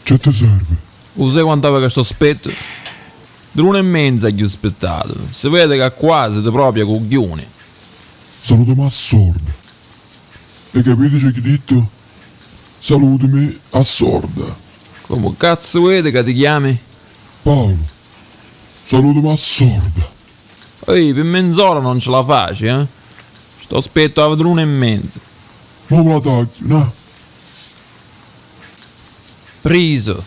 Che ti serve? Lo sai quant'ava che sto aspetto? D'1:30 gli ho aspettato. Si vede che qua siete proprio coglioni. Salutami a sorda. E capite che hai detto? Salutami a sorda. Come cazzo vede che ti chiami? Paolo, salutami a sorda. Ehi, per mezz'ora non ce la faccio, eh? Sto aspetto a vedere 1:30. Ma me la tagli, no? Priso.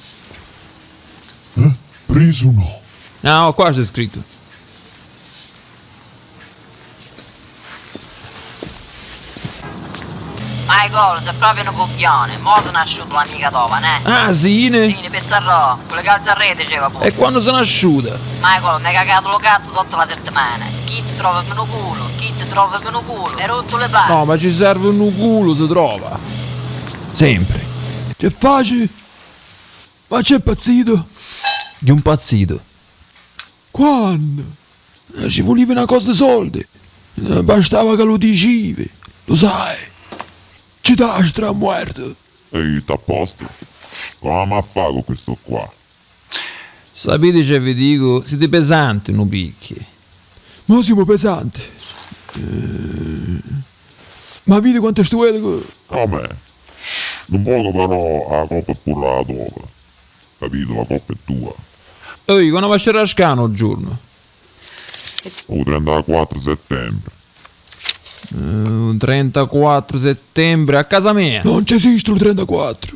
Preso no. No, qua c'è scritto. Michael, sei proprio un coglione. Mo sono asciutto l'amica tua, ne? Ah, sì, ne? Sì, ne pezzarò. Con le calze a rete diceva pure. E quando sono asciuta? Michael, mi hai cagato lo cazzo tutta la settimana. Chi ti trova meno culo? Chi ti trova meno culo? Mi hai rotto le palle. No, ma ci serve un culo, si trova. Sempre. Che faci? Ma c'è impazzito? Di un pazzito. Quando? Ci voleva una cosa di soldi. Bastava che lo dicevi. Lo sai. Ci dà stra muerto. Ehi, t'à a posto? Come ma fa con questo qua? Sapete che vi dico, siete pesanti, non picchi. Ma siamo pesanti. Ma vedi quanto sto Come? Non poco però la coppa è pure la tua. Capito? La coppa è tua. Ehi, quando va a Rascano il giorno? O 34 settembre. 34 settembre a casa mia. Non c'è esiste il 34.